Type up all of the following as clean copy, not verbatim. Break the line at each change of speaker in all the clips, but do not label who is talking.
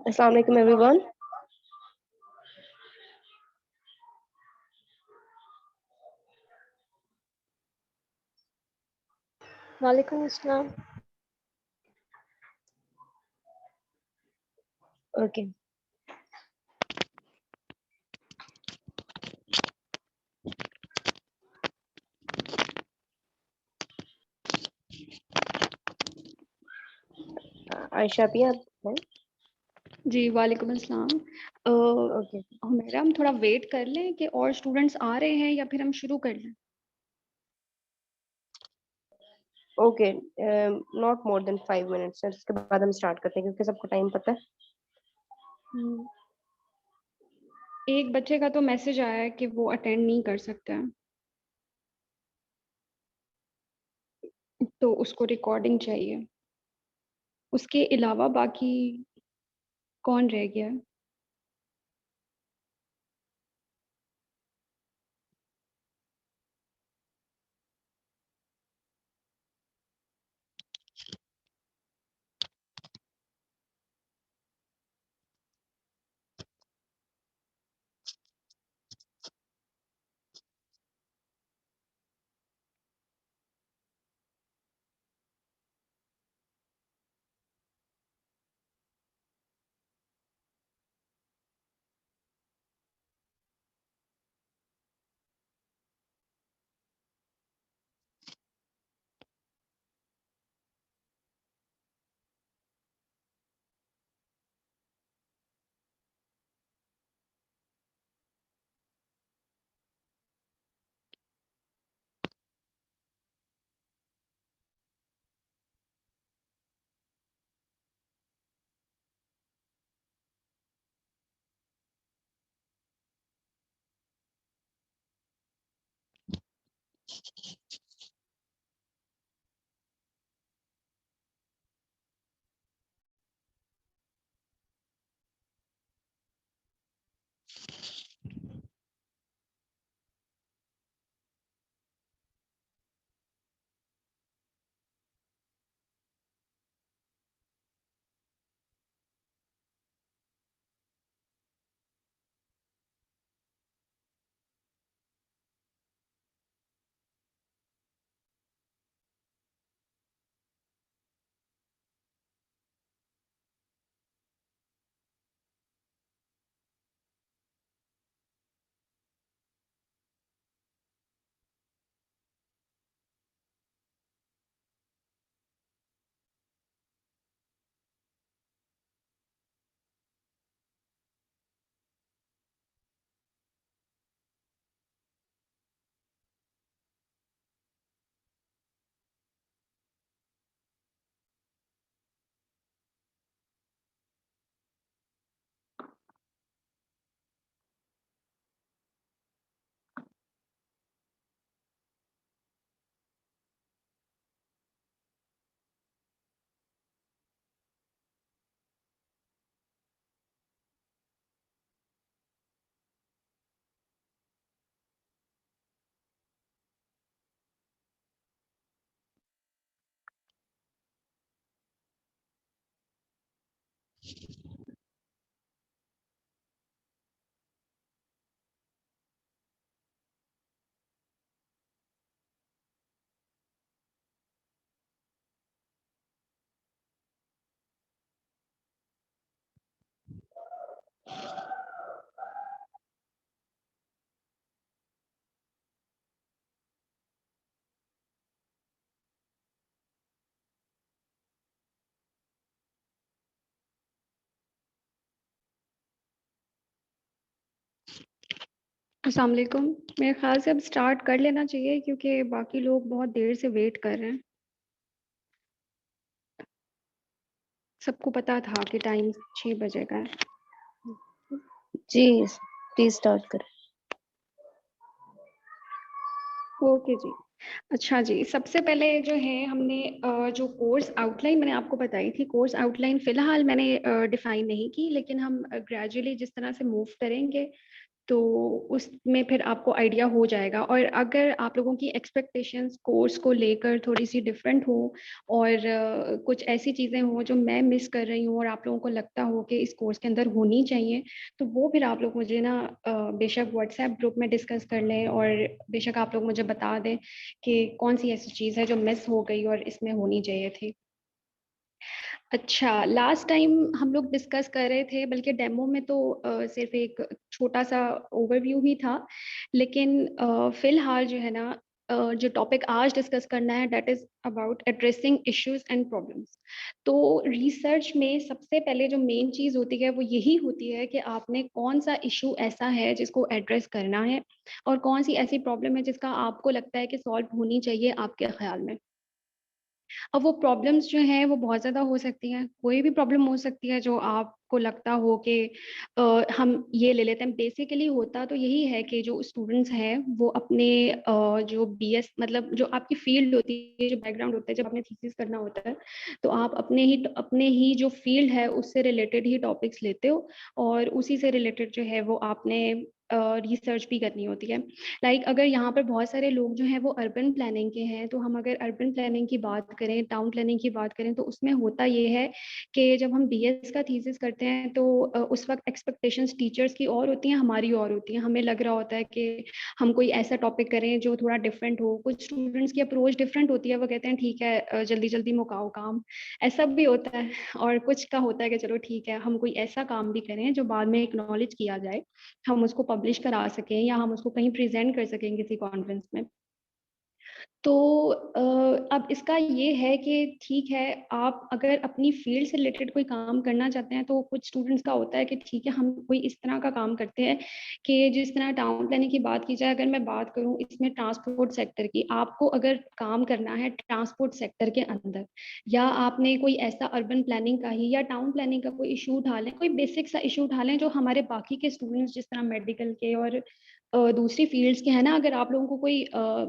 Assalamu alaikum everyone.
वालेकुम अस्सलाम।
Okay. Ayesha भी आप हैं?
जी वालेकुम अस्सलाम।
Okay.
हुमैरा, हम थोड़ा वेट कर लें कि और स्टूडेंट्स आ रहे हैं या फिर हम शुरू कर लें?
Okay. Not more than 5 minutes. Sir इसके बाद हम स्टार्ट करते हैं क्योंकि सबको टाइम पता है।
एक बच्चे का तो मैसेज आया है कि वो अटेंड नहीं कर सकता है, तो उसको रिकॉर्डिंग चाहिए। उसके अलावा बाकी कौन रह गया है? अस्सलाम वालेकुम। मेरे ख्याल से अब स्टार्ट कर लेना चाहिए क्योंकि बाकी लोग बहुत देर से वेट कर रहे हैं। सबको पता था कि टाइम 6 बजे का है।
जी प्लीज स्टार्ट करें।
ओके जी। अच्छा जी, सबसे पहले जो है हमने जो कोर्स आउटलाइन मैंने आपको बताई थी, कोर्स आउटलाइन फिलहाल मैंने डिफाइन नहीं की, लेकिन हम ग्रेजुअली जिस तरह से मूव करेंगे तो उसमें फिर आपको आइडिया हो जाएगा। और अगर आप लोगों की एक्सपेक्टेशंस कोर्स को लेकर थोड़ी सी डिफरेंट हो और कुछ ऐसी चीज़ें हो जो मैं मिस कर रही हूँ और आप लोगों को लगता हो कि इस कोर्स के अंदर होनी चाहिए, तो वो फिर आप लोग मुझे ना बेशक व्हाट्सएप ग्रुप में डिस्कस कर लें और बेशक आप लोग मुझे बता दें कि कौन सी ऐसी चीज़ है जो मिस हो गई और इसमें होनी चाहिए थी। अच्छा, लास्ट टाइम हम लोग डिस्कस कर रहे थे, बल्कि डेमो में तो सिर्फ एक छोटा-सा ओवरव्यू ही था। लेकिन फ़िलहाल जो है ना, जो टॉपिक आज डिस्कस करना है that is about addressing issues and problems. तो रिसर्च में सबसे पहले जो मेन चीज़ होती है वो यही होती है कि आपने कौन-सा इश्यू ऐसा है जिसको एड्रेस करना है और कौन-सी ऐसी प्रॉब्लम है जिसका आपको लगता है कि सॉल्व होनी चाहिए आपके ख़्याल में। अब वो प्रॉब्लम्स जो हैं वो बहुत ज़्यादा हो सकती हैं, कोई भी प्रॉब्लम हो सकती है जो आपको लगता हो कि हम ये ले लेते हैं। बेसिकली होता तो यही है कि जो स्टूडेंट्स हैं वो अपने जो बीएस मतलब जो आपकी फील्ड होती है, जो बैकग्राउंड होता है, जब आपने थीसिस करना होता है, तो आप अपने ही जो फील्ड है उससे रिलेटेड ही टॉपिक्स लेते हो और उसी से रिलेटेड जो है वो आपने रिसर्च भी करनी होती है। लाइक अगर यहाँ पर बहुत सारे लोग जो हैं वो अर्बन प्लानिंग के हैं, तो हम अगर अर्बन प्लानिंग की बात करें, टाउन प्लानिंग की बात करें, तो उसमें होता ये है कि जब हम बीएस का थीसिस करते हैं तो उस वक्त एक्सपेक्टेशंस टीचर्स की और होती हैं, हमारी और होती हैं। हमें लग रहा होता है कि हम कोई ऐसा टॉपिक करें जो थोड़ा डिफरेंट हो। कुछ स्टूडेंट्स की अप्रोच डिफरेंट होती है, वो कहते हैं ठीक है जल्दी जल्दी मुकाओ काम, ऐसा भी होता है। और कुछ का होता है कि चलो ठीक है, हम कोई ऐसा काम भी करें जो बाद में एक्नॉलेज किया जाए, हम उसको पब्लिश करा सकें या हम उसको कहीं प्रेजेंट कर सकें किसी कॉन्फ्रेंस में। तो अब इसका ये है कि ठीक है, आप अगर अपनी फील्ड से रिलेटेड कोई काम करना चाहते हैं, तो कुछ स्टूडेंट्स का होता है कि ठीक है, हम कोई इस तरह का काम करते हैं कि जिस तरह टाउन प्लानिंग की बात की जाए, अगर मैं बात करूँ इसमें ट्रांसपोर्ट सेक्टर की, आपको अगर काम करना है ट्रांसपोर्ट सेक्टर के अंदर, या आपने कोई ऐसा अर्बन प्लानिंग का ही या टाउन प्लानिंग का कोई इशू उठा लें, कोई बेसिक सा इशू उठा लें जो हमारे बाकी के स्टूडेंट्स जिस तरह मेडिकल के और दूसरी फील्ड्स के हैं ना, अगर आप लोगों को कोई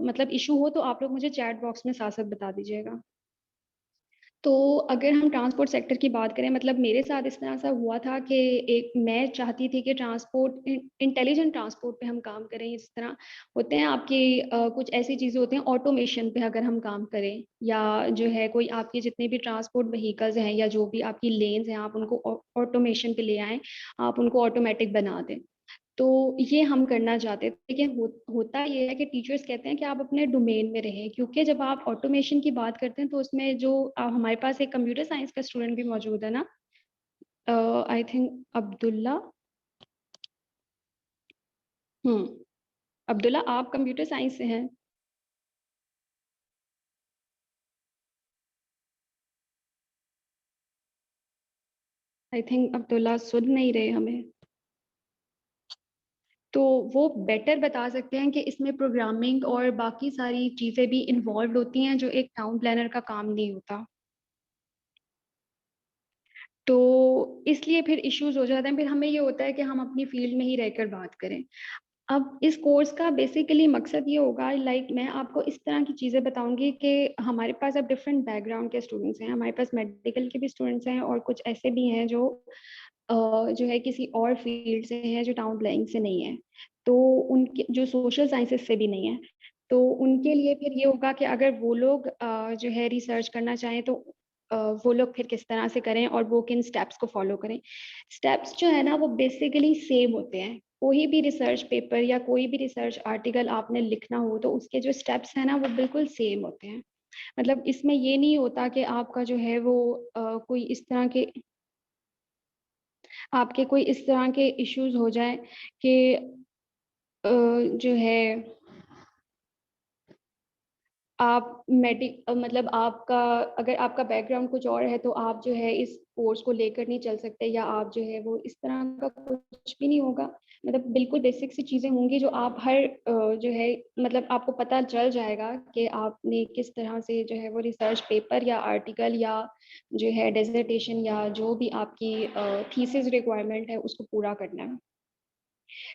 मतलब इशू हो तो आप लोग मुझे चैट बॉक्स में साथ-साथ बता दीजिएगा। तो अगर हम ट्रांसपोर्ट सेक्टर की बात करें, मतलब मेरे साथ इस तरह से हुआ था कि एक मैं चाहती थी कि ट्रांसपोर्ट इंटेलिजेंट ट्रांसपोर्ट पे हम काम करें। इस तरह होते हैं आपके कुछ ऐसी चीज़ें होती हैं ऑटोमेशन पे अगर हम काम करें, या जो है कोई आपके जितने भी ट्रांसपोर्ट व्हीकल्स हैं या जो भी आपकी लेन्स हैं, आप उनको ऑटोमेशन पे ले आएँ, आप उनको ऑटोमेटिक बना दें। तो ये हम करना चाहते थे, लेकिन होता ये है कि टीचर्स कहते हैं कि आप अपने डोमेन में रहें, क्योंकि जब आप ऑटोमेशन की बात करते हैं तो उसमें जो हमारे पास एक कंप्यूटर साइंस का स्टूडेंट भी मौजूद है ना, आई थिंक अब्दुल्ला। अब्दुल्ला, आप कंप्यूटर साइंस से हैं? आई थिंक अब्दुल्ला सुन नहीं रहे हमें। तो वो बेटर बता सकते हैं कि इसमें प्रोग्रामिंग और बाकी सारी चीज़ें भी इन्वॉल्व होती हैं जो एक टाउन प्लानर का काम नहीं होता। तो इसलिए फिर इश्यूज हो जाते हैं, फिर हमें ये होता है कि हम अपनी फील्ड में ही रहकर बात करें। अब इस कोर्स का बेसिकली मकसद ये होगा, लाइक मैं आपको इस तरह की चीज़ें बताऊंगी कि हमारे पास अब डिफरेंट बैकग्राउंड के स्टूडेंट्स हैं, हमारे पास मेडिकल के भी स्टूडेंट्स हैं और कुछ ऐसे भी हैं जो जो है किसी और फील्ड से हैं जो टाउन प्लानिंग से नहीं है, तो उनके जो सोशल साइंसेस से भी नहीं है। तो उनके लिए फिर ये होगा कि अगर वो लोग जो है रिसर्च करना चाहें तो वो लोग फिर किस तरह से करें और वो किन स्टेप्स को फॉलो करें। स्टेप्स जो है ना वो बेसिकली सेम होते हैं। कोई भी रिसर्च पेपर या कोई भी रिसर्च आर्टिकल आपने लिखना हो तो उसके जो स्टेप्स हैं ना वो बिल्कुल सेम होते हैं। मतलब इसमें ये नहीं होता कि आपका जो है वो कोई इस तरह के आपके कोई इस तरह के इश्यूज हो जाए कि जो है आप मतलब आपका अगर आपका बैकग्राउंड कुछ और है तो आप जो है इस कोर्स को लेकर नहीं चल सकते, या आप जो है वो इस तरह का कुछ भी नहीं होगा। मतलब बिल्कुल बेसिक सी चीज़ें होंगी जो आप हर जो है मतलब आपको पता चल जाएगा कि आपने किस तरह से जो है वो रिसर्च पेपर या आर्टिकल या जो है डेजर्टेशन या जो भी आपकी थीसिस रिक्वायरमेंट है उसको पूरा करना है।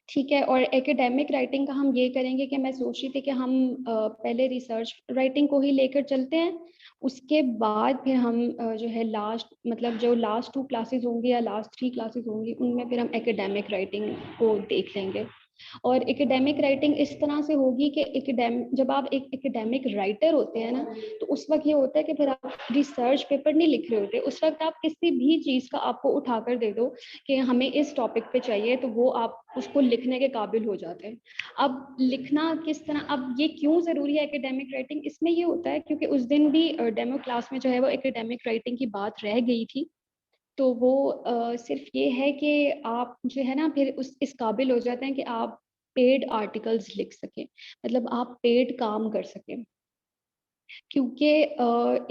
ठीक है, और एकेडमिक राइटिंग का हम ये करेंगे कि मैं सोच रही थी कि हम पहले रिसर्च राइटिंग को ही लेकर चलते हैं, उसके बाद फिर हम जो है लास्ट मतलब जो लास्ट 2 क्लासेस होंगी या लास्ट 3 क्लासेस होंगी उनमें फिर हम एकेडमिक राइटिंग को देख लेंगे। और एकेडमिक राइटिंग इस तरह से होगी कि जब आप एक एकेडमिक राइटर होते हैं ना, तो उस वक्त ये होता है कि फिर आप रिसर्च पेपर नहीं लिख रहे होते, उस वक्त आप किसी भी चीज़ का आपको उठाकर दे दो कि हमें इस टॉपिक पे चाहिए, तो वो आप उसको लिखने के काबिल हो जाते हैं। अब लिखना किस तरह, अब ये क्यों ज़रूरी है एकेडमिक राइटिंग, इसमें ये होता है क्योंकि उस दिन भी डेमो क्लास में जो है वो एकेडमिक राइटिंग की बात रह गई थी। तो वो सिर्फ ये है कि आप जो है ना फिर इस काबिल हो जाते हैं कि आप पेड आर्टिकल्स लिख सकें, मतलब आप पेड काम कर सकें। क्योंकि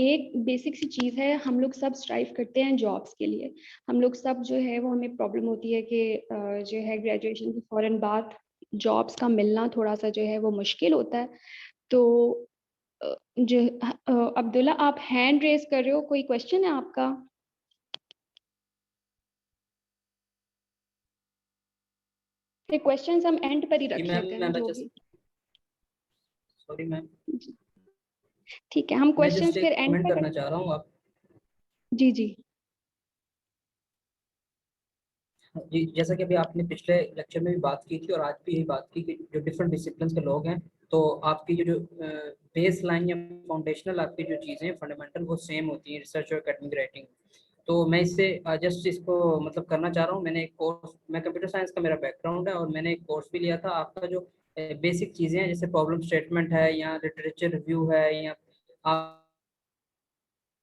एक बेसिक सी चीज़ है, हम लोग सब स्ट्राइव करते हैं जॉब्स के लिए। हम लोग सब जो है वो, हमें प्रॉब्लम होती है कि जो है ग्रेजुएशन के फ़ौरन बाद जॉब्स का मिलना थोड़ा सा जो है वो मुश्किल होता है। तो अब्दुल्ला, आप हैंड रेज कर रहे हो, कोई क्वेश्चन है आपका? फिर क्वेश्चंस हम एंड पर ही
जी
रख
मैम,
लेते हैं
मैं
जो
जस्ट
भी।
सॉरी मैम,
ठीक है, हम
मैं जस्ट
क्वेश्चंस फिर
एक
एंड
कमेंट
पर
करना
रख।
चाह रहा हूँ आप।
जी जी।
जी, जैसा कि अभी आपने पिछले लेक्चर में भी बात की थी और आज भी यही बात की कि जो डिफरेंट डिसिप्लिन के लोग हैं, तो आपकी जो बेस लाइन या फाउंडेशनल आपकी जो चीज़ें फंडामेंटल वो सेम होती हैं रिसर्च और एकेडमिक राइटिंग। तो मैं इससे जस्ट इसको मतलब करना चाह रहा हूँ। मैंने एक कोर्स, मैं कंप्यूटर साइंस का मेरा बैकग्राउंड है और मैंने एक कोर्स भी लिया था। आपका जो बेसिक चीज़ें हैं जैसे प्रॉब्लम स्टेटमेंट है या लिटरेचर रिव्यू है या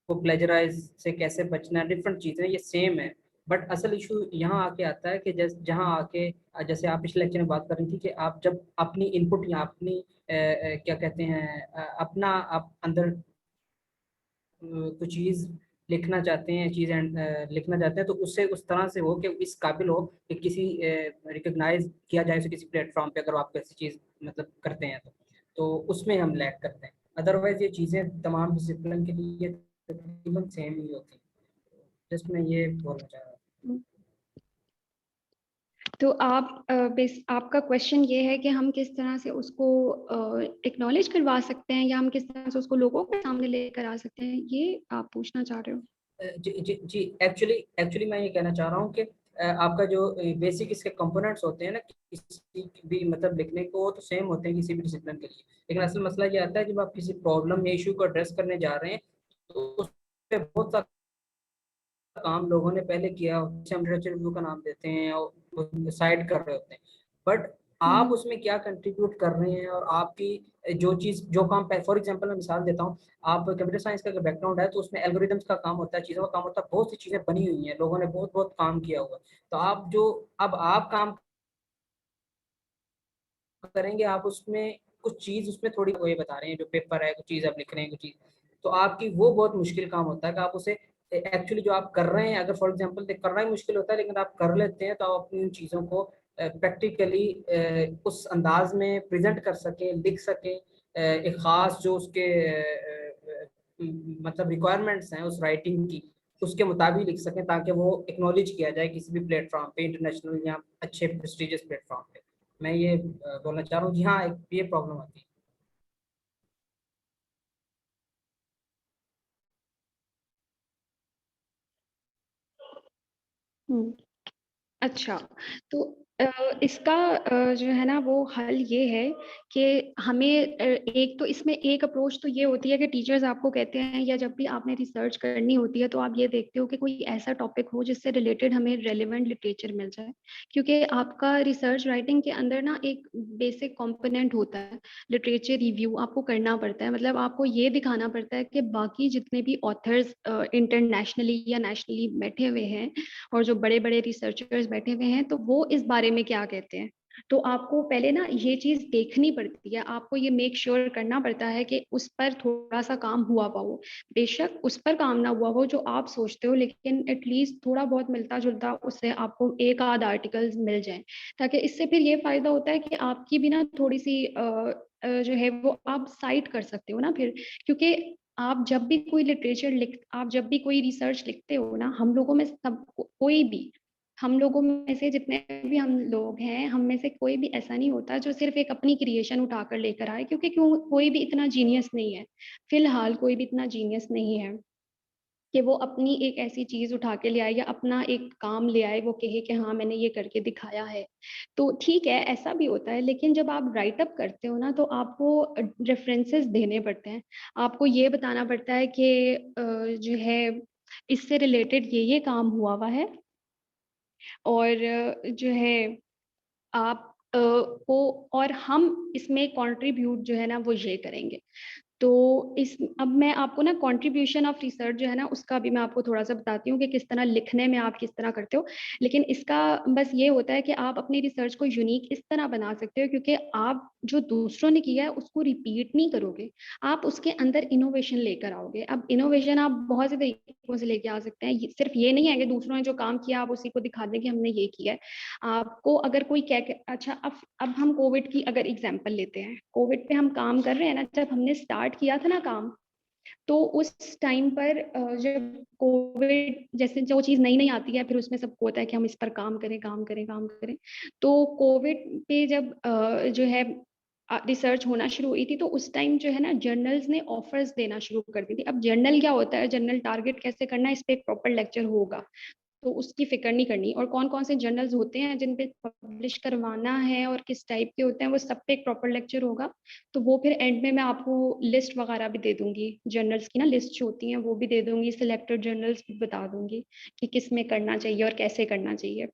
को प्लेजराइज से कैसे बचना है, डिफरेंट चीज़ें ये सेम है। बट असल इशू यहाँ आके आता है कि जहाँ आके जैसे आप पिछले लेक्चर में बात कर रही थी कि आप जब अपनी इनपुट या अपनी क्या कहते हैं अपना आप अंदर कुछ चीज़ लिखना चाहते हैं, चीज़ें लिखना चाहते हैं, तो उससे उस तरह से हो कि इस काबिल हो कि किसी रिकग्नाइज किया जाए उसे किसी प्लेटफॉर्म पे, अगर आप ऐसी चीज़ मतलब करते हैं तो उसमें हम लैग करते हैं। अदरवाइज ये चीज़ें तमाम डिसिप्लिन के लिए तकरीबन सेम ही होती हैं। जस्ट मैं ये बोलना चाह रहा हूँ।
तो आपका क्वेश्चन ये है कि हम किस तरह से उसको एक्नॉलेज करवा सकते हैं, या हम किस तरह से उसको लोगों के सामने लेकर आ सकते हैं, ये आप पूछना चाह रहे हो?
जी जी जी, एक्चुअली एक्चुअली मैं ये कहना चाह रहा हूँ कि आपका जो बेसिक इसके कंपोनेंट्स होते हैं ना, किसी भी मतलब लिखने को वो तो सेम होते हैं किसी भी डिसिप्लिन के लिए, लेकिन असल मसला ये आता है जब आप किसी प्रॉब्लम या इशू को एड्रेस करने जा रहे हैं तो उस पे बहुत सा काम लोगों ने पहले किया, जैसे हम लिटरेचर रिव्यू का नाम देते हैं और डिसाइड कर रहे होते हैं। बट आप उसमें क्या कंट्रीब्यूट कर रहे हैं और आपकी जो चीज़ जो काम, फॉर एग्जांपल मैं मिसाल देता हूँ, आप कंप्यूटर साइंस का बैकग्राउंड है तो उसमें एल्गोरिदम्स का काम होता है, चीज़ों का काम होता है, बहुत सी चीज़ें बनी हुई हैं, लोगों ने बहुत बहुत काम किया हुआ है। तो आप जो अब आप काम करेंगे, आप उसमें कुछ चीज़ उसमें थोड़ी वो ये बता रहे हैं, जो पेपर है कुछ चीज़ आप लिख रहे हैं कुछ चीज़, तो आपकी वो बहुत मुश्किल काम होता है कि आप उसे एक्चुअली जो आप कर रहे हैं, अगर फॉर एग्जांपल करना ही मुश्किल होता है लेकिन आप कर लेते हैं, तो आप अपनी उन चीज़ों को प्रैक्टिकली उस अंदाज में प्रेजेंट कर सकें, लिख सकें, एक ख़ास जो उसके मतलब रिक्वायरमेंट्स हैं उस राइटिंग की, उसके मुताबिक लिख सकें ताकि वो एक्नॉलेज किया जाए किसी भी प्लेटफॉर्म पे, इंटरनेशनल या अच्छे प्रेस्टिजियस प्लेटफॉर्म पे। मैं ये बोलना चाह रहा हूँ। जी हाँ, एक ये प्रॉब्लम आती है।
हम्म। अच्छा, तो इसका जो है ना वो हल ये है कि हमें एक तो इसमें एक अप्रोच तो ये होती है कि टीचर्स आपको कहते हैं, या जब भी आपने रिसर्च करनी होती है तो आप ये देखते हो कि कोई ऐसा टॉपिक हो जिससे रिलेटेड हमें रेलेवेंट लिटरेचर मिल जाए, क्योंकि आपका रिसर्च राइटिंग के अंदर ना एक बेसिक कंपोनेंट होता है लिटरेचर रिव्यू, आपको करना पड़ता है। मतलब आपको ये दिखाना पड़ता है कि बाकी जितने भी ऑथर्स इंटरनेशनली या नेशनली बैठे हुए हैं और जो बड़े बड़े रिसर्चर्स बैठे हुए हैं, तो वो इस बारे में क्या कहते हैं। तो आपको पहले ना ये चीज देखनी पड़ती है, आपको ये मेक श्योर करना पड़ता है कि उस पर थोड़ा सा काम हुआ हुआ हो। बेशक उस पर काम ना हुआ हो जो आप सोचते हो, लेकिन एटलीस्ट थोड़ा बहुत मिलता जुलता उससे आपको एक आध आर्टिकल्स मिल जाए, ताकि इससे फिर ये फायदा होता है कि आपकी भी ना थोड़ी सी जो है वो आप साइट कर सकते हो ना फिर। क्योंकि आप जब भी कोई रिसर्च लिखते हो ना, हम लोगों में सब कोई भी, हम लोगों में से जितने भी हम लोग हैं, हम में से कोई भी ऐसा नहीं होता जो सिर्फ एक अपनी क्रिएशन उठाकर लेकर आए, क्योंकि कोई भी इतना जीनियस नहीं है, फिलहाल कोई भी इतना जीनियस नहीं है। कि वो अपनी एक ऐसी चीज़ उठा के ले आए या अपना एक काम ले आए, वो कहे कि हाँ मैंने ये करके दिखाया है। तो ठीक है, ऐसा भी होता है, लेकिन जब आप राइट अप करते हो ना तो आपको रेफरेंसेस देने पड़ते हैं। आपको ये बताना पड़ता है कि जो है इससे रिलेटेड ये काम हुआ है, और जो है आप को और हम इसमें कंट्रीब्यूट जो है ना वो ये करेंगे। तो इस अब मैं आपको ना कंट्रीब्यूशन ऑफ रिसर्च जो है ना उसका भी मैं आपको थोड़ा-सा बताती हूँ कि किस तरह लिखने में आप किस तरह करते हो। लेकिन इसका बस ये होता है कि आप अपनी रिसर्च को यूनिक इस तरह बना सकते हो, क्योंकि आप जो दूसरों ने किया है उसको रिपीट नहीं करोगे, आप उसके अंदर इनोवेशन लेकर आओगे। अब इनोवेशन आप बहुत से तरीकों से लेके आ सकते हैं, सिर्फ ये नहीं है कि दूसरों ने जो काम किया आप उसी को दिखा दें कि हमने ये किया है। आपको अगर कोई अच्छा, अब हम कोविड की अगर एग्जांपल लेते हैं, कोविड पे हम काम कर रहे हैं ना, जब हमने स्टार्ट किया था ना काम, तो उस टाइम पर जब कोविड जैसे जो चीज़ नई-नई आती है, फिर उसमें सबको होता है कि हम इस पर काम करें, काम करें, काम करें। तो कोविड पे जब जो है रिसर्च होना शुरू हुई थी, तो उस टाइम जो है ना जर्नल्स ने ऑफर्स देना शुरू कर दी थी। अब जर्नल क्या होता है, जर्नल टारगेट कैसे करना है, इस पे एक प्रॉपर लेक्चर होगा। तो उसकी फ़िक्र नहीं करनी, और कौन-कौन से जर्नल्स होते हैं जिन पे पब्लिश करवाना है और किस टाइप के होते हैं, वो सब पे एक प्रॉपर लेक्चर होगा। तो वो फिर एंड में मैं आपको लिस्ट वगैरह भी दे दूँगी, जर्नल्स की ना लिस्ट जो होती हैं वो भी दे दूँगी, सिलेक्टेड जर्नल्स भी बता दूँगी कि किस में करना चाहिए और कैसे करना चाहिए।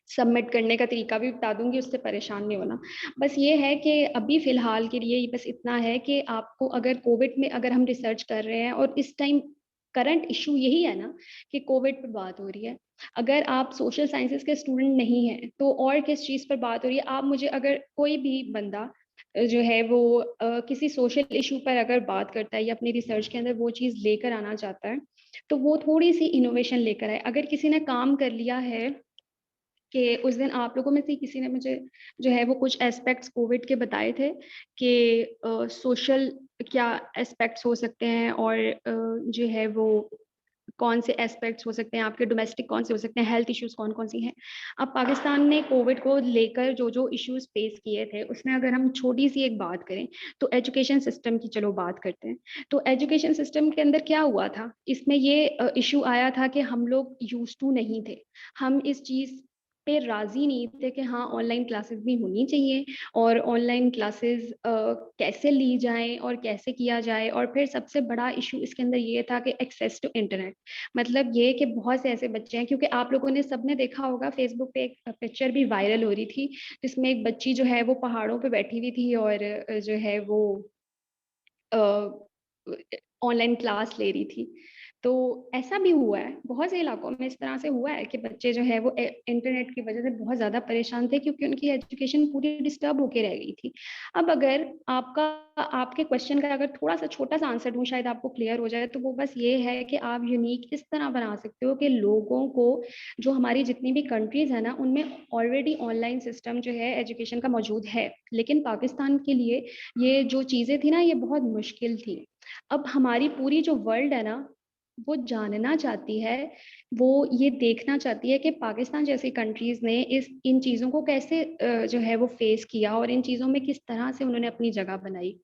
सबमिट करने का तरीका भी बता दूँगी, उससे परेशान नहीं होना। बस ये है कि अभी फ़िलहाल के लिए बस इतना है कि आपको अगर कोविड में अगर हम रिसर्च कर रहे हैं और इस टाइम करंट इश्यू यही है ना कि कोविड पे बात हो रही है। अगर आप सोशल साइंसेज़ के स्टूडेंट नहीं हैं, तो और किस चीज़ पर बात हो रही है? आप मुझे अगर कोई भी बंदा जो है वो किसी सोशल इश्यू पर अगर बात करता है या अपनी रिसर्च के अंदर वो चीज़ लेकर आना चाहता है, तो वो थोड़ी-सी इनोवेशन लेकर आए। अगर किसी ने काम कर लिया है कि उस दिन आप लोगों में से किसी ने मुझे जो है वो कुछ एस्पेक्ट्स कोविड के बताए थे कि सोशल क्या एस्पेक्ट्स हो सकते हैं, और जो है वो कौन से एस्पेक्ट्स हो सकते हैं आपके, डोमेस्टिक कौन से हो सकते हैं, हेल्थ इश्यूज कौन कौन सी हैं। अब पाकिस्तान ने कोविड को लेकर जो जो इश्यूज फेस किए थे, उसमें अगर हम छोटी सी एक बात करें तो एजुकेशन सिस्टम की चलो बात करते हैं। तो एजुकेशन सिस्टम के अंदर क्या हुआ था, इसमें ये इशू आया था कि हम लोग यूज टू नहीं थे, हम इस चीज़ पे राज़ी नहीं थे कि हाँ ऑनलाइन क्लासेस भी होनी चाहिए, और ऑनलाइन क्लासेस कैसे ली जाएँ और कैसे किया जाए। और फिर सबसे बड़ा इशू इसके अंदर ये था कि एक्सेस टू इंटरनेट। मतलब ये कि बहुत से ऐसे बच्चे हैं, क्योंकि आप लोगों ने सबने देखा होगा फेसबुक पे एक पिक्चर भी वायरल हो रही थी, जिसमें एक बच्ची जो है वो पहाड़ों पे बैठी हुई थी और जो है वो ऑनलाइन क्लास ले रही थी। तो ऐसा भी हुआ है, बहुत से इलाकों में इस तरह से हुआ है कि बच्चे जो है वो इंटरनेट की वजह से बहुत ज़्यादा परेशान थे, क्योंकि उनकी एजुकेशन पूरी डिस्टर्ब होके रह गई थी। अब अगर आपके क्वेश्चन का अगर थोड़ा-सा छोटा-सा आंसर दूँ, शायद आपको क्लियर हो जाए, तो वो बस ये है कि आप यूनिक इस तरह बना सकते हो कि लोगों को, जो हमारी जितनी भी कंट्रीज़ है ना, उनमें ऑलरेडी ऑनलाइन सिस्टम जो है एजुकेशन का मौजूद है। लेकिन पाकिस्तान के लिए ये जो चीज़ें थी ना, ये बहुत मुश्किल थी। अब हमारी पूरी जो वर्ल्ड है ना, वो जानना चाहती है, वो ये देखना चाहती है कि पाकिस्तान जैसी कंट्रीज़ ने इन चीज़ों को कैसे जो है वो फेस किया, और इन चीज़ों में किस तरह से उन्होंने अपनी जगह बनाई।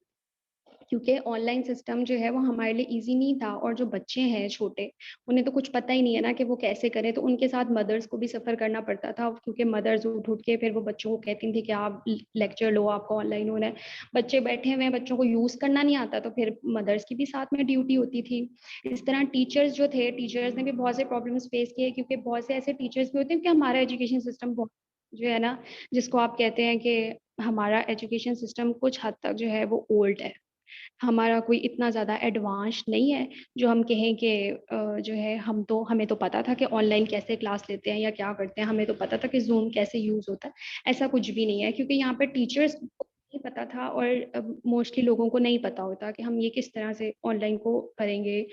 क्योंकि ऑनलाइन सिस्टम जो है वो हमारे लिए ईज़ी नहीं था, और जो बच्चे हैं छोटे, उन्हें तो कुछ पता ही नहीं है ना कि वो कैसे करें, तो उनके साथ मदर्स को भी सफ़र करना पड़ता था, क्योंकि मदर्स उठ-उठ के फिर वो बच्चों को कहती थी कि आप लेक्चर लो, आपका ऑनलाइन होना है। बच्चे बैठे हुए हैं, बच्चों को यूज़ करना नहीं आता, तो फिर मदर्स की भी साथ में ड्यूटी होती थी। इस तरह टीचर्स जो थे, टीचर्स ने भी बहुत से प्रॉब्लम्स फेस किए, क्योंकि बहुत से ऐसे टीचर्स भी होते हैं कि हमारा एजुकेशन सिस्टम बहुत जो है ना, जिसको आप कहते हैं कि हमारा एजुकेशन सिस्टम कुछ हद तक जो है वो ओल्ड है। हमारा कोई इतना ज़्यादा एडवांस नहीं है, जो हम कहें कि जो है हमें तो पता था कि ऑनलाइन कैसे क्लास लेते हैं या क्या करते हैं, हमें तो पता था कि ज़ूम कैसे यूज़ होता है। ऐसा कुछ भी नहीं है, क्योंकि यहाँ पे टीचर्स को नहीं पता था, और मोस्टली लोगों को नहीं पता होता कि हम ये किस तरह से ऑनलाइन को करेंगे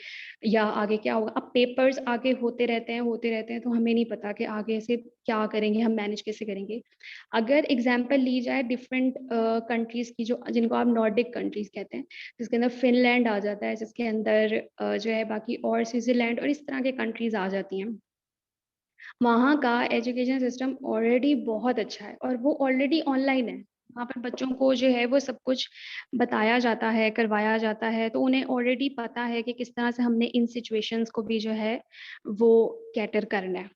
या आगे क्या होगा। अब पेपर्स आगे होते रहते हैं, तो हमें नहीं पता कि आगे से क्या करेंगे, हम मैनेज कैसे करेंगे। अगर एग्ज़ाम्पल ली जाए डिफरेंट कंट्रीज़ की, जो जिनको आप नॉर्डिक कंट्रीज़ कहते हैं, जिसके अंदर फ़िनलैंड आ जाता है, जिसके अंदर जो है बाकी और स्विट्ज़रलैंड और इस तरह के कंट्रीज़ आ जाती हैं। वहाँ का एजुकेशन सिस्टम ऑलरेडी बहुत अच्छा है, और वो ऑलरेडी ऑनलाइन है। वहाँ पर बच्चों को जो है वो सब कुछ बताया जाता है, करवाया जाता है, तो उन्हें ऑलरेडी पता है कि किस तरह से हमने इन सिचुएशंस को भी जो है वो कैटर करना है।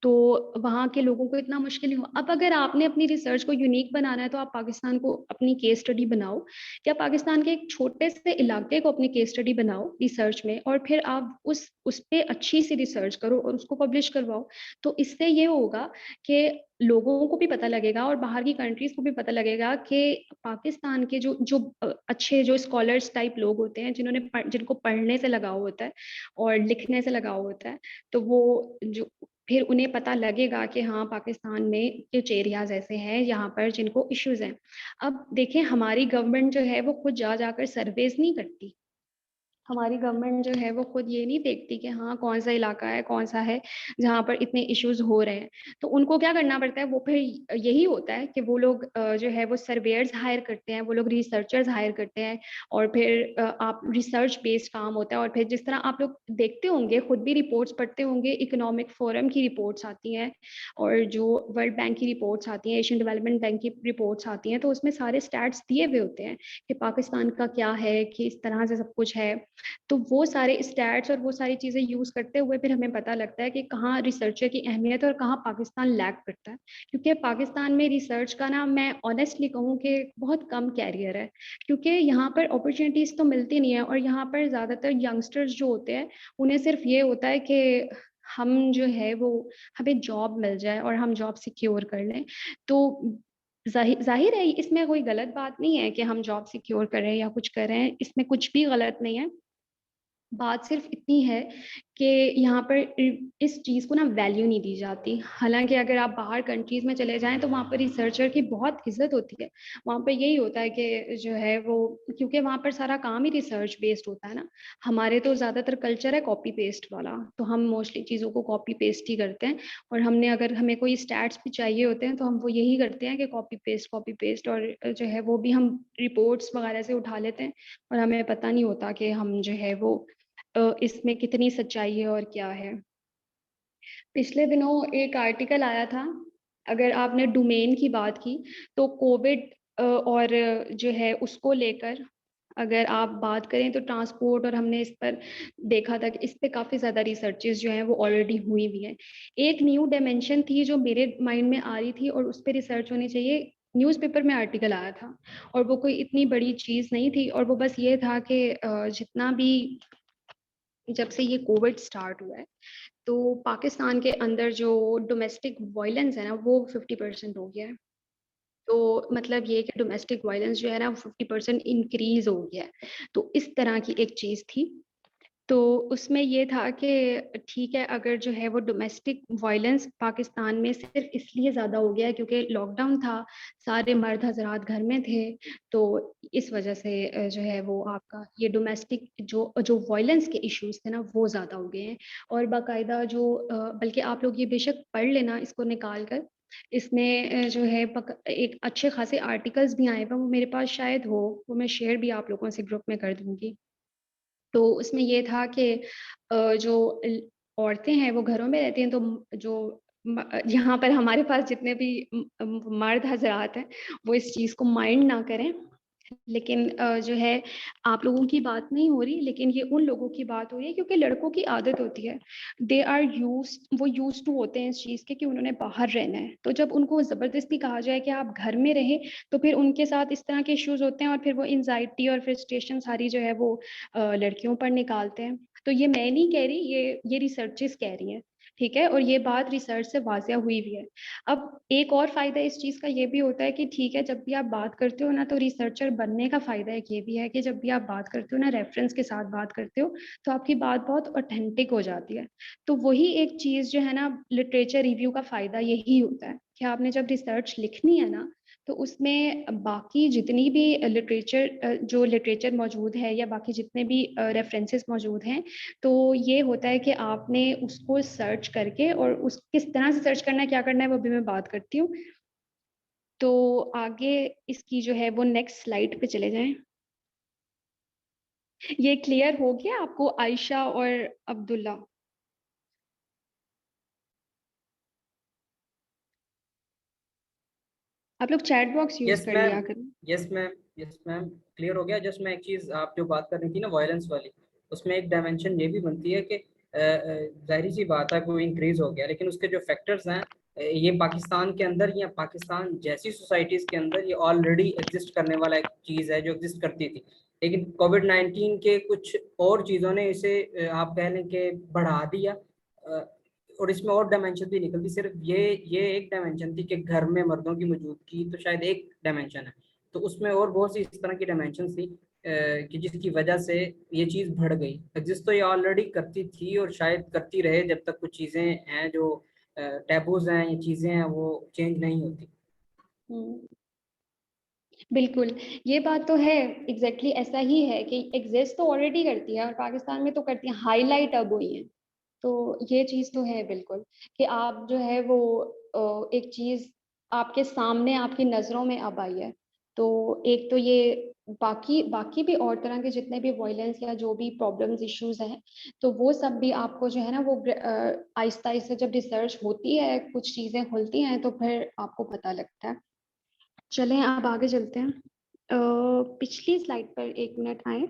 तो वहाँ के लोगों को इतना मुश्किल नहीं हुआ। अब अगर आपने अपनी रिसर्च को यूनिक बनाना है तो आप पाकिस्तान को अपनी केस स्टडी बनाओ, या पाकिस्तान के एक छोटे से इलाके को अपनी केस स्टडी बनाओ रिसर्च में, और फिर आप उस पे अच्छी सी रिसर्च करो और उसको पब्लिश करवाओ। तो इससे ये होगा कि लोगों को भी पता लगेगा और बाहर की कंट्रीज को भी पता लगेगा कि पाकिस्तान के जो जो अच्छे जो स्कॉलर्स टाइप लोग होते हैं, जिनको पढ़ने से लगाव होता है और लिखने से लगाव होता है, तो वो जो फिर उन्हें पता लगेगा कि हाँ, पाकिस्तान में कुछ एरियाज ऐसे हैं यहाँ पर जिनको इश्यूज हैं। अब देखें, हमारी गवर्नमेंट जो है वो खुद जा जाकर सर्वेज नहीं करती। हमारी गवर्नमेंट जो है वो खुद ये नहीं देखती कि हाँ, कौन सा इलाका है, कौन सा है जहाँ पर इतने इश्यूज हो रहे हैं। तो उनको क्या करना पड़ता है, वो फिर यही होता है कि वो लोग जो है वो सर्वेयर्स हायर करते हैं, वो लोग रिसर्चर्स हायर करते हैं, और फिर आप रिसर्च बेस्ड काम होता है। और फिर जिस तरह आप लोग देखते होंगे, खुद भी रिपोर्ट्स पढ़ते होंगे, इकोनॉमिक फोरम की रिपोर्ट्स आती हैं और जो वर्ल्ड बैंक की रिपोर्ट्स आती हैं, एशियन डेवलपमेंट बैंक की रिपोर्ट्स आती हैं, तो उसमें सारे स्टैट्स दिए हुए होते हैं कि पाकिस्तान का क्या है, कि इस तरह से सब कुछ है। तो वो सारे स्टैट्स और वो सारी चीज़ें यूज़ करते हुए फिर हमें पता लगता है कि कहाँ रिसर्चर की अहमियत है और कहाँ पाकिस्तान लैग करता है। क्योंकि पाकिस्तान में रिसर्च का ना, मैं ऑनेस्टली कहूँ कि बहुत कम कैरियर है, क्योंकि यहाँ पर अपॉर्चुनिटीज़ तो मिलती नहीं है, और यहाँ पर ज़्यादातर यंगस्टर्स जो होते हैं उन्हें सिर्फ ये होता है कि हम जो है वो, हमें जॉब मिल जाए और हम जॉब सिक्योर कर लें। तो जाहिर है, इसमें कोई गलत बात नहीं है कि हम जॉब सिक्योर कर रहे हैं या कुछ कर रहे हैं, इसमें कुछ भी गलत नहीं है। बात सिर्फ इतनी है कि यहाँ पर इस चीज़ को ना वैल्यू नहीं दी जाती। हालांकि अगर आप बाहर कंट्रीज में चले जाएं तो वहाँ पर रिसर्चर की बहुत इज्जत होती है। वहाँ पर यही होता है कि जो है वो, क्योंकि वहाँ पर सारा काम ही रिसर्च बेस्ड होता है ना। हमारे तो ज़्यादातर कल्चर है कॉपी पेस्ट वाला, तो हम मोस्टली चीज़ों को कॉपी पेस्ट ही करते हैं। और अगर हमें कोई स्टैट्स भी चाहिए होते हैं तो हम वो यही करते हैं कि कॉपी पेस्ट, और जो है वो भी हम रिपोर्ट्स वगैरह से उठा लेते हैं, और हमें पता नहीं होता कि हम जो है वो इसमें कितनी सच्चाई है और क्या है। पिछले दिनों एक आर्टिकल आया था, अगर आपने डोमेन की बात की, तो कोविड और जो है उसको लेकर अगर आप बात करें तो ट्रांसपोर्ट, और हमने इस पर देखा था कि इस पे काफ़ी ज़्यादा रिसर्चेस जो हैं वो ऑलरेडी हुई भी हैं। एक न्यू डायमेंशन थी जो मेरे माइंड में आ रही थी और उस पर रिसर्च होनी चाहिए। न्यूज़पेपर में आर्टिकल आया था और वो कोई इतनी बड़ी चीज़ नहीं थी, और वो बस ये था कि जितना भी, जब से ये कोविड स्टार्ट हुआ है तो पाकिस्तान के अंदर जो डोमेस्टिक वायलेंस है ना, वो 50% हो गया है। तो मतलब ये कि डोमेस्टिक वायलेंस जो है ना, वो 50% इंक्रीज हो गया है। तो इस तरह की एक चीज़ थी। तो उसमें ये था कि ठीक है, अगर जो है वो डोमेस्टिक वायलेंस पाकिस्तान में सिर्फ इसलिए ज़्यादा हो गया है क्योंकि लॉकडाउन था, सारे मर्द हजरात घर में थे, तो इस वजह से जो है वो आपका ये डोमेस्टिक जो जो वायलेंस के इश्यूज थे ना, वो ज़्यादा हो गए हैं। और बाकायदा जो बल्कि आप लोग ये बेशक पढ़ लेना इसको निकाल कर, इसमें जो है एक अच्छे खासे आर्टिकल्स भी आए हैं, वो मेरे पास शायद हो, वो मैं शेयर भी आप लोगों से ग्रुप में कर दूंगी। तो उसमें ये था कि जो औरतें हैं वो घरों में रहती हैं, तो जो यहाँ पर हमारे पास जितने भी मर्द हजरात हैं वो इस चीज़ को माइंड ना करें, लेकिन जो है आप लोगों की बात नहीं हो रही, लेकिन ये उन लोगों की बात हो रही है क्योंकि लड़कों की आदत होती है, वो यूज टू होते हैं इस चीज़ के कि उन्होंने बाहर रहना है। तो जब उनको ज़बरदस्ती कहा जाए कि आप घर में रहें, तो फिर उनके साथ इस तरह के इश्यूज होते हैं, और फिर वो एंजाइटी और फ्रस्ट्रेशन सारी जो है वो लड़कियों पर निकालते हैं। तो ये मैं नहीं कह रही, ये रिसर्चेस कह रही हैं, ठीक है, और ये बात रिसर्च से वाजिया हुई भी है। अब एक और फायदा इस चीज़ का ये भी होता है कि ठीक है, जब भी आप बात करते हो ना, तो रिसर्चर बनने का फायदा एक ये भी है कि जब भी आप बात करते हो ना, रेफरेंस के साथ बात करते हो, तो आपकी बात बहुत ऑथेंटिक हो जाती है। तो वही एक चीज़ जो है ना, लिटरेचर रिव्यू का फायदा यही होता है कि आपने जब रिसर्च लिखनी है ना, तो उसमें बाकी जितनी भी जो लिटरेचर मौजूद है या बाकी जितने भी रेफरेंसेस मौजूद हैं, तो ये होता है कि आपने उसको सर्च करके, और उस किस तरह से सर्च करना है, क्या करना है, वो भी मैं बात करती हूँ। तो आगे इसकी जो है वो नेक्स्ट स्लाइड पे चले जाएं। ये क्लियर हो गया आपको, आयशा और अब्दुल्ला? आप लोग चैट बॉक्स यूज
यस
कर
मैम,
लिया करें।
Yes ma'am, yes ma'am, clear हो गया। जस्ट मैं एक चीज आप जो बात कर रही थी ना वायलेंस वाली, उसमें एक डायमेंशन ये भी बनती है कि जाहिर सी बात है कोई इंक्रीज हो गया, लेकिन उसके जो फैक्टर्स हैं ये पाकिस्तान के अंदर या पाकिस्तान जैसी सोसाइटीज के अंदर ये ऑलरेडी एग्जिस्ट करने वाला एक चीज है जो एग्जिस्ट करती थी, लेकिन कोविड-19 के कुछ और चीजों ने इसे आप कह लें कि बढ़ा दिया। और इसमें और डायमेंशन भी निकलती, सिर्फ ये एक डायमेंशन थी कि घर में मर्दों की मौजूदगी, तो शायद एक डायमेंशन है, तो उसमें और बहुत सी इस तरह की डायमेंशन थी कि जिसकी वजह से ये चीज़ बढ़ गई। एग्जिस्ट तो ये ऑलरेडी करती थी और शायद करती रहे जब तक कुछ चीज़ें हैं जो टैबूज हैं, ये चीज़ें हैं वो चेंज नहीं होती।
बिल्कुल, ये बात तो है, एग्जैक्टली ऐसा ही है कि एग्जिस्ट तो ऑलरेडी करती है और पाकिस्तान में तो करती है, हाईलाइट अब हुई है। तो ये चीज़ तो है बिल्कुल कि आप जो है वो एक चीज़ आपके सामने आपकी नज़रों में अब आई है। तो एक तो ये बाकी बाकी भी और तरह के जितने भी वायलेंस या जो भी प्रॉब्लम्स इश्यूज हैं, तो वो सब भी आपको जो है ना वो आहिस्ता आहिस्ता जब रिसर्च होती है, कुछ चीज़ें खुलती हैं, तो फिर आपको पता लगता है। चलें अब आगे चलते हैं। पिछली स्लाइड पर 1 मिनट आए।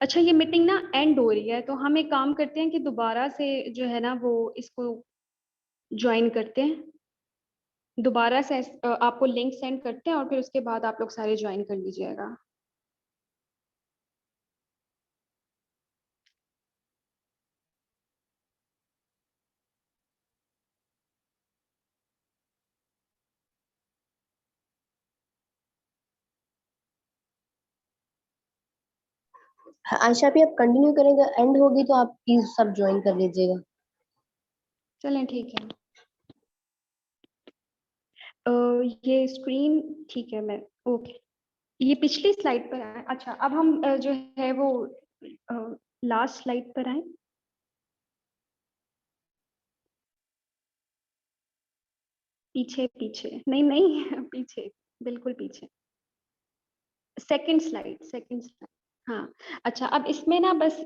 अच्छा, ये मीटिंग ना एंड हो रही है, तो हम एक काम करते हैं कि दोबारा से जो है ना वो इसको ज्वाइन करते हैं। दोबारा से आपको लिंक सेंड करते हैं और फिर उसके बाद आप लोग सारे ज्वाइन कर लीजिएगा।
आयशा भी आप कंटिन्यू करेंगे, एंड होगी तो आप प्लीज सब ज्वाइन कर लीजिएगा।
चलें ठीक है। ये स्क्रीन ठीक है, मैं ओके। ये पिछली स्लाइड पर आए। अच्छा, अब हम जो है वो लास्ट स्लाइड पर आए। पीछे पीछे नहीं नहीं पीछे, बिल्कुल पीछे। Second slide. हाँ, अच्छा, अब इसमें ना बस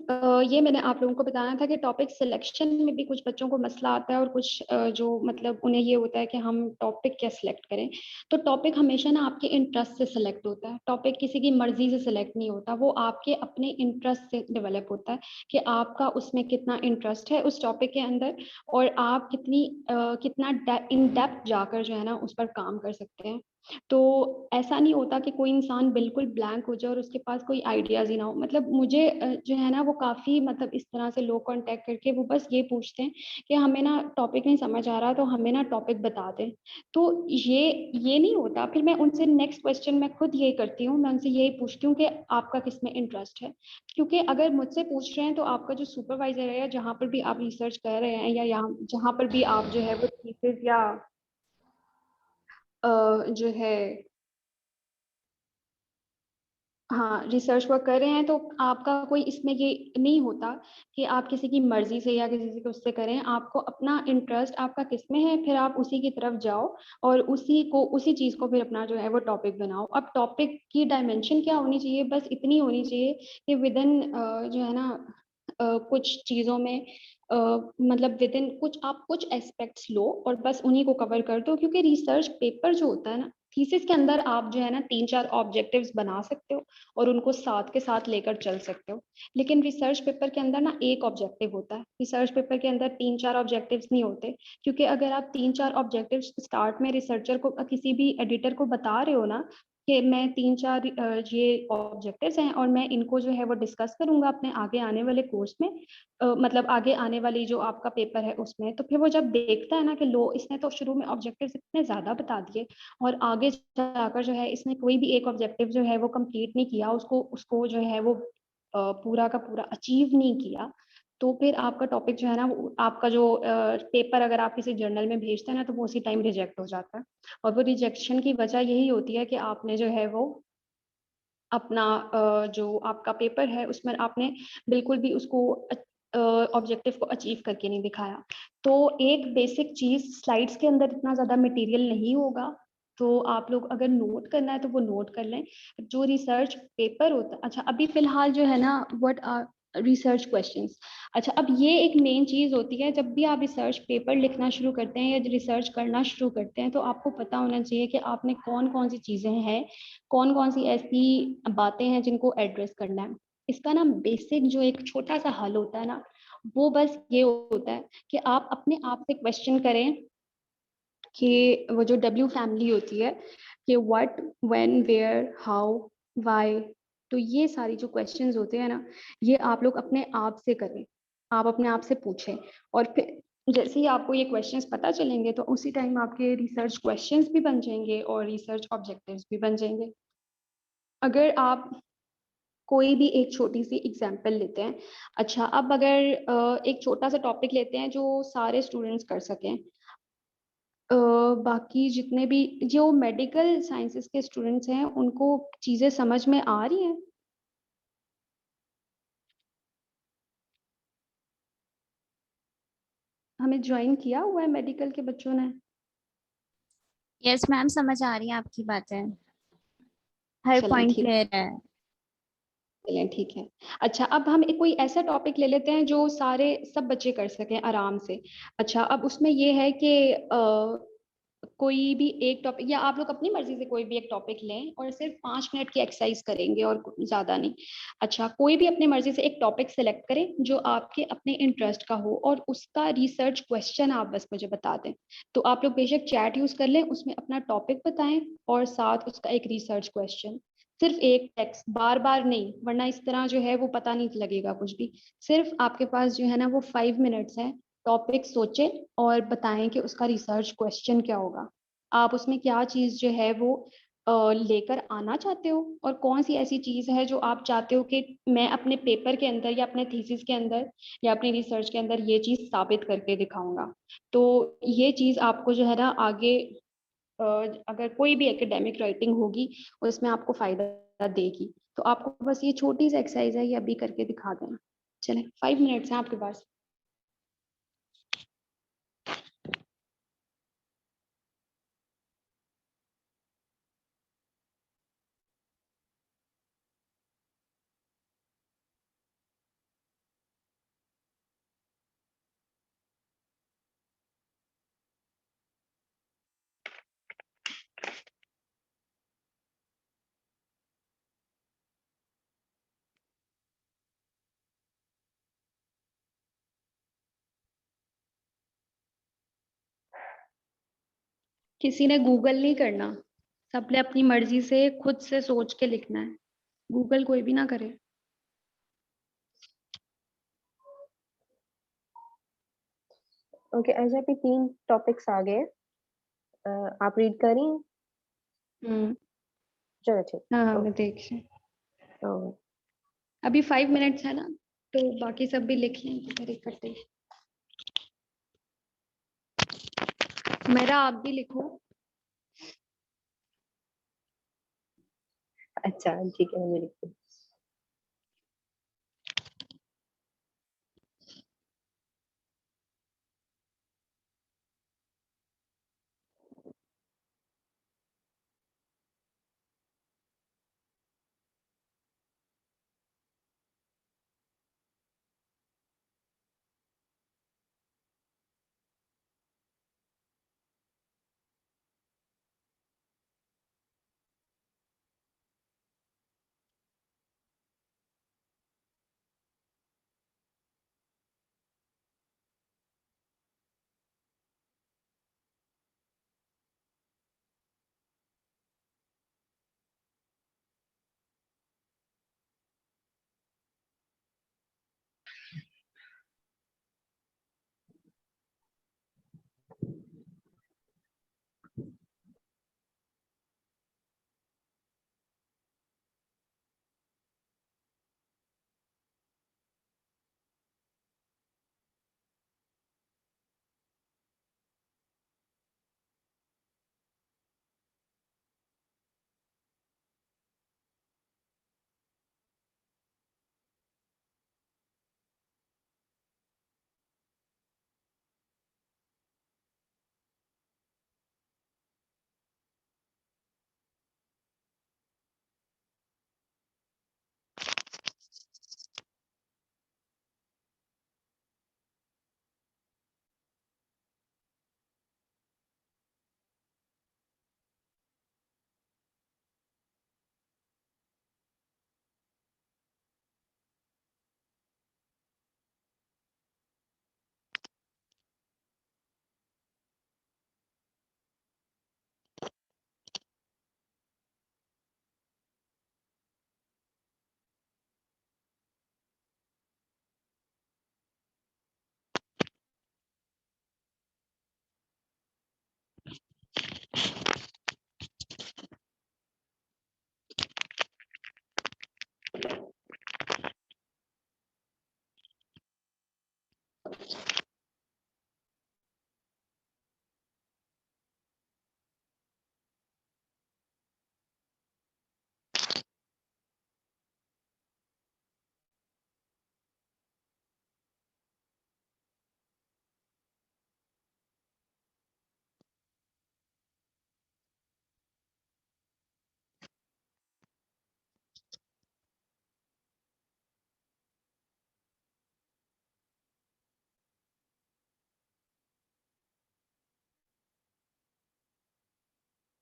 ये मैंने आप लोगों को बताना था कि टॉपिक सिलेक्शन में भी कुछ बच्चों को मसला आता है और कुछ जो मतलब उन्हें ये होता है कि हम टॉपिक क्या सिलेक्ट करें। तो टॉपिक हमेशा ना आपके इंटरेस्ट से सिलेक्ट होता है, टॉपिक किसी की मर्जी से सिलेक्ट नहीं होता, वो आपके अपने इंटरेस्ट से डेवलप होता है कि आपका उसमें कितना इंटरेस्ट है उस टॉपिक के अंदर, और आप कितना इन डेप्थ जाकर जो है ना उस पर काम कर सकते हैं। तो ऐसा नहीं होता कि कोई इंसान बिल्कुल ब्लैंक हो जाए और उसके पास कोई आइडियाज ही ना हो। मतलब मुझे जो है ना वो काफ़ी मतलब इस तरह से लोग कांटेक्ट करके वो बस ये पूछते हैं कि हमें ना टॉपिक नहीं समझ आ रहा, तो हमें ना टॉपिक बता दें। तो ये नहीं होता। फिर मैं उनसे नेक्स्ट क्वेश्चन मैं खुद यही करती हूँ, मैं उनसे यही पूछती हूँ कि आपका किस में इंटरेस्ट है। क्योंकि अगर मुझसे पूछ रहे हैं तो आपका जो सुपरवाइजर है या जहाँ पर भी आप रिसर्च कर रहे हैं या यहाँ जहाँ पर भी आप जो है वो थीसिस या जो है हाँ रिसर्च वर्क कर रहे हैं, तो आपका कोई इसमें ये नहीं होता कि आप किसी की मर्जी से या किसी के उससे करें। आपको अपना इंटरेस्ट आपका किस में है, फिर आप उसी की तरफ जाओ और उसी चीज़ को फिर अपना जो है वो टॉपिक बनाओ। अब टॉपिक की डायमेंशन क्या होनी चाहिए, बस इतनी होनी चाहिए कि विदिन जो है ना कुछ चीज़ों में मतलब विदिन कुछ एस्पेक्ट्स लो और बस उन्हीं को कवर कर दो। क्योंकि रिसर्च पेपर जो होता है ना, थीसिस के अंदर आप जो है ना 3-4 ऑब्जेक्टिव्स बना सकते हो और उनको साथ के साथ लेकर चल सकते हो। लेकिन रिसर्च पेपर के अंदर ना एक ऑब्जेक्टिव होता है, रिसर्च पेपर के अंदर 3-4 ऑब्जेक्टिव्स नहीं होते। क्योंकि अगर आप 3-4 ऑब्जेक्टिव्स स्टार्ट में रिसर्चर को किसी भी एडिटर को बता रहे हो ना कि मैं 3-4 ये ऑब्जेक्टिव्स हैं और मैं इनको जो है वो डिस्कस करूंगा अपने आगे आने वाले कोर्स में, मतलब आगे आने वाली जो आपका पेपर है उसमें, तो फिर वो जब देखता है ना कि लो इसने तो शुरू में ऑब्जेक्टिव्स इतने ज़्यादा बता दिए और आगे जाकर जो है इसने कोई भी एक ऑब्जेक्टिव जो है वो कंप्लीट नहीं किया, उसको उसको जो है वो पूरा का पूरा अचीव नहीं किया, तो फिर आपका टॉपिक जो है ना वो आपका जो पेपर अगर आप किसी जर्नल में भेजते हैं ना तो वो उसी टाइम रिजेक्ट हो जाता है। और वो रिजेक्शन की वजह यही होती है कि आपने जो है वो अपना जो आपका पेपर है उसमें आपने बिल्कुल भी उसको ऑब्जेक्टिव को अचीव करके नहीं दिखाया। तो एक बेसिक चीज़, स्लाइड्स के अंदर इतना ज़्यादा मटेरियल नहीं होगा, तो आप लोग अगर नोट करना है तो वो नोट कर लें। जो रिसर्च पेपर होता है, अच्छा अभी फ़िलहाल जो है ना रिसर्च क्वेश्चंस। अच्छा, अब ये एक मेन चीज़ होती है, जब भी आप रिसर्च पेपर लिखना शुरू करते हैं या रिसर्च करना शुरू करते हैं, तो आपको पता होना चाहिए कि आपने कौन कौन सी चीज़ें हैं, कौन कौन सी ऐसी बातें हैं जिनको एड्रेस करना है। इसका ना बेसिक जो एक छोटा सा हल होता है ना, वो बस ये होता है कि आप अपने आप से क्वेश्चन करें कि वो जो डब्ल्यू फैमिली होती है कि what, when, where, how, why, तो ये सारी जो क्वेश्चंस होते हैं ना, ये आप लोग अपने आप से करें, आप अपने आप से पूछें। और फिर जैसे ही आपको ये क्वेश्चंस पता चलेंगे तो उसी टाइम आपके रिसर्च क्वेश्चंस भी बन जाएंगे और रिसर्च ऑब्जेक्टिव्स भी बन जाएंगे। अगर आप कोई भी एक छोटी सी एग्जांपल लेते हैं। अच्छा, अब अगर एक छोटा सा टॉपिक लेते हैं जो सारे स्टूडेंट्स कर सकें। बाकी जितने भी जो मेडिकल साइंसेस के स्टूडेंट्स हैं उनको चीजें समझ में आ रही हैं? हमें ज्वाइन किया हुआ है मेडिकल के बच्चों ने?
यस मैम, समझ आ रही है आपकी बातें, हर
चलें
पॉइंट
ठीक,
क्लियर है।
चलें ठीक है। अच्छा, अब हम एक कोई ऐसा टॉपिक ले लेते हैं जो सारे सब बच्चे कर सकें आराम से। अच्छा, अब उसमें ये है कि कोई भी एक टॉपिक, या आप लोग अपनी मर्जी से कोई भी एक टॉपिक लें और सिर्फ 5 मिनट की एक्सरसाइज करेंगे और ज्यादा नहीं। अच्छा, कोई भी अपनी मर्जी से एक टॉपिक सेलेक्ट करें जो आपके अपने इंटरेस्ट का हो और उसका रिसर्च क्वेश्चन आप बस मुझे बता दें। तो आप लोग बेशक चैट यूज कर लें, उसमें अपना टॉपिक बताएं और साथ उसका एक रिसर्च क्वेश्चन। सिर्फ एक टेक्स्ट, बार बार नहीं, वरना इस तरह जो है वो पता नहीं लगेगा कुछ भी। सिर्फ आपके पास जो है ना वो 5 मिनट्स है, टॉपिक सोचें और बताएं कि उसका रिसर्च क्वेश्चन क्या होगा, आप उसमें क्या चीज जो है वो लेकर आना चाहते हो, और कौन सी ऐसी चीज है जो आप चाहते हो कि मैं अपने पेपर के अंदर या अपने थीसिस के अंदर या अपनी रिसर्च के अंदर ये चीज साबित करके दिखाऊंगा। तो ये चीज आपको जो है ना आगे अगर कोई भी एकेडमिक राइटिंग होगी उसमें आपको फायदा देगी। तो आपको बस ये छोटी सी एक्सरसाइज है, ये अभी करके दिखा देना। चलें, 5 मिनट्स हैं आपके पास। किसी ने गूगल नहीं करना, सबने अपनी मर्जी से खुद से सोच के लिखना है, गूगल कोई भी ना करे।
ओके, ऐसे अभी 3 टॉपिक्स आ गए। आप रीड करी?
हम्म।
चलो ठीक।
हाँ हाँ, मैं देख रही हूँ।
ओ,
अभी 5 मिनट्स है ना, तो बाकी सब भी लिख लें तो फिर इकट्ठे। मेरा आप भी लिखो।
अच्छा ठीक है, मैं लिखती हूँ।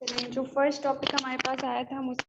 जो फर्स्ट टॉपिक हमारे पास आया था हम